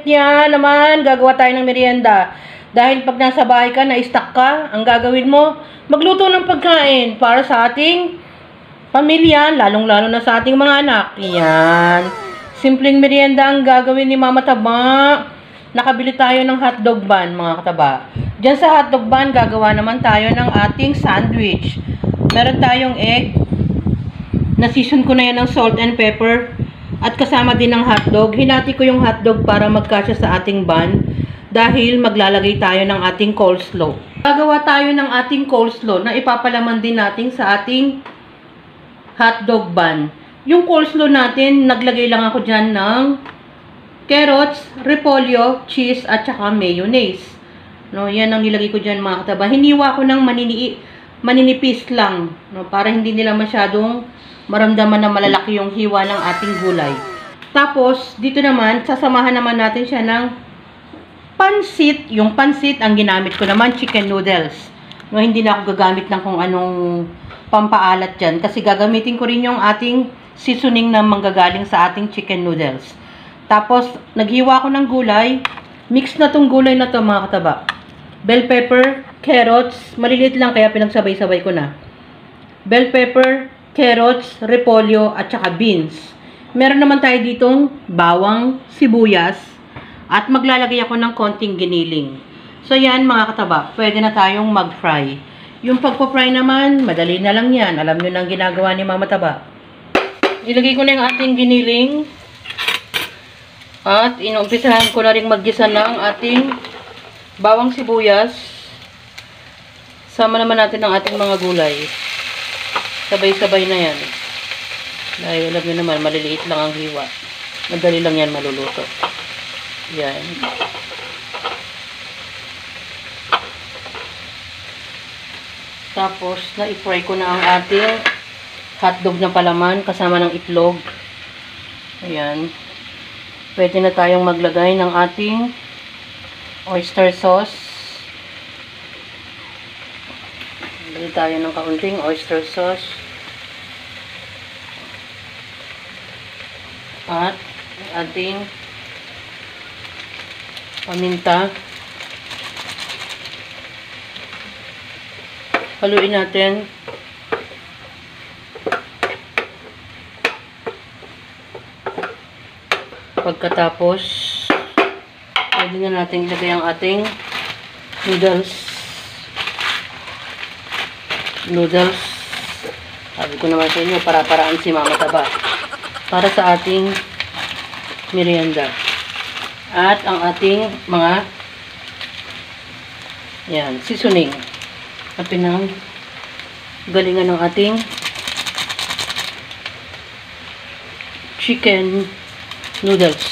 niya naman, gagawa tayo ng merienda. Dahil pag nasa bahay ka, na-stuck ka, ang gagawin mo, magluto ng pagkain para sa ating pamilya, lalong-lalo na sa ating mga anak. Yan. Simpleng merienda ang gagawin ni Mama Taba. Nakabili tayo ng hotdog bun, mga kataba. Diyan sa hotdog bun, gagawa naman tayo ng ating sandwich. Meron tayong egg. Nasison ko na yan ng salt and pepper. At kasama din ng hotdog. Hinati ko yung hotdog para magkasya sa ating bun. Dahil maglalagay tayo ng ating coleslaw. Gagawa tayo ng ating coleslaw na ipapalaman din natin sa ating hotdog bun. Yung coleslaw natin, naglagay lang ako dyan ng carrots, repolyo, cheese, at saka mayonnaise. No, yan ang nilagay ko dyan, mga kataba. Hiniwa ko ng maninipis lang. No, para hindi nila masyadong maramdaman na malalaki yung hiwa ng ating gulay. Tapos, dito naman, sasamahan naman natin siya ng pansit. Yung pansit, ang ginamit ko naman, chicken noodles. No, hindi na ako gagamit ng kung anong pampaalat dyan. Kasi gagamitin ko rin yung ating seasoning na manggagaling sa ating chicken noodles. Tapos, naghiwa ko ng gulay. Mix na tong gulay na to, mga kataba. Bell pepper, carrots, maliliit lang kaya pinagsabay-sabay ko na. Bell pepper, carrots, repolyo, at saka beans. Meron naman tayo ditong bawang, sibuyas, at maglalagay ako ng konting giniling. So yan, mga kataba, pwede na tayong mag-fry. Yung pagpa-fry naman, madali na lang yan. Alam nyo na ang ginagawa ni Mama Taba. Ilagay ko na yung ating giniling. At inumpisahan ko na rin maggisa ng ating bawang sibuyas. Sama naman natin ang ating mga gulay. Sabay-sabay na yan. Dahil alam nyo naman, maliliit lang ang hiwa. Madali lang yan maluluto. Yan. Tapos, na-fry ko na ang ating hotdog na palaman kasama ng itlog. Ayan. Pwede na tayong maglagay ng ating oyster sauce. Lagyan tayo ng kaunting oyster sauce. At ating paminta. Haluin natin. Pagkatapos, pwede na natin ilagay ang ating noodles. Sabi ko naman sa inyo, para-paraan si Mama Taba. Para sa ating merienda. At ang ating mga seasoning. At pinanggalingan ng ating chicken noodles.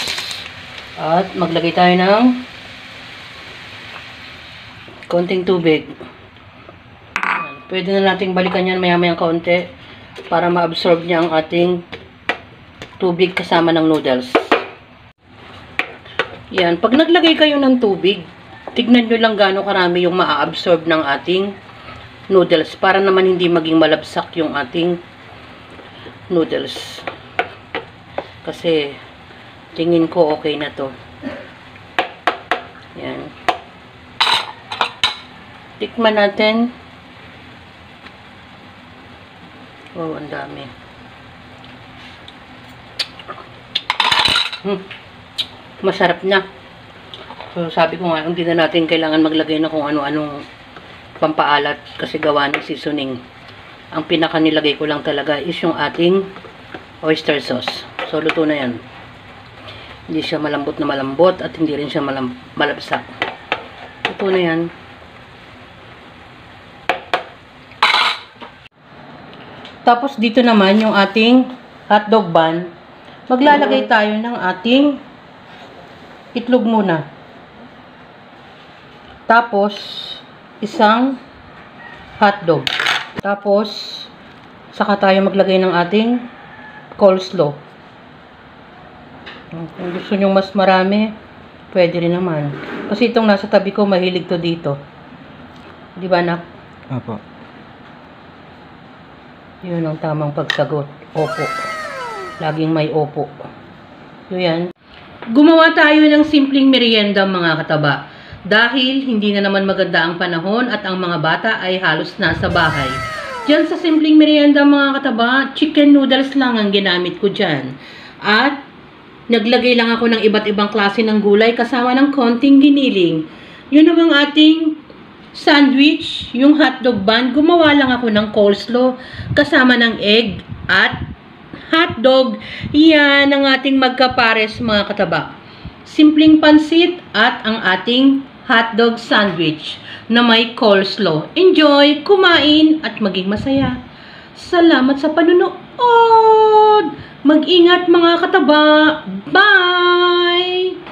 At maglagay tayo ng konting tubig. Pwede na nating balikan yan maya-mayang kaunti para ma-absorb niya ang ating tubig kasama ng noodles. Yan. Pag naglagay kayo ng tubig, tignan nyo lang gaano karami yung ma-absorb ng ating noodles para naman hindi maging malabsak yung ating noodles. Kasi tingin ko okay na to. Yan. Tikman natin. Oh, ang dami. Masarap na. So, sabi ko nga, hindi na natin kailangan maglagay na kung ano-anong pampaalat kasi gawa ng seasoning. Ang pinaka nilagay ko lang talaga is yung ating oyster sauce. So, luto na yan. Hindi siya malambot na malambot at hindi rin siya malabsak. Luto na yan. Tapos, dito naman yung ating hotdog bun. Maglalagay tayo ng ating itlog muna. Tapos, isang hotdog. Tapos, saka tayo maglagay ng ating coleslaw. Kung gusto nyo mas marami, pwede rin naman. Kasi itong nasa tabi ko, mahilig to dito. Di ba, anak? Opo. Yun ang tamang pagsagot. Opo. Laging may opo. So, yan. Gumawa tayo ng simpleng merienda mga kataba. Dahil hindi na naman maganda ang panahon at ang mga bata ay halos nasa bahay. Diyan sa simpleng merienda mga kataba, chicken noodles lang ang ginamit ko dyan. At naglagay lang ako ng iba't ibang klase ng gulay kasama ng konting giniling. Yun naman ating sandwich, yung hotdog bun. Gumawa lang ako ng coleslaw kasama ng egg at hotdog. Yan ang ating magkapares mga kataba. Simpleng pansit at ang ating hotdog sandwich na may coleslaw. Enjoy, kumain at maging masaya. Salamat sa panunood. Mag-ingat mga kataba. Bye!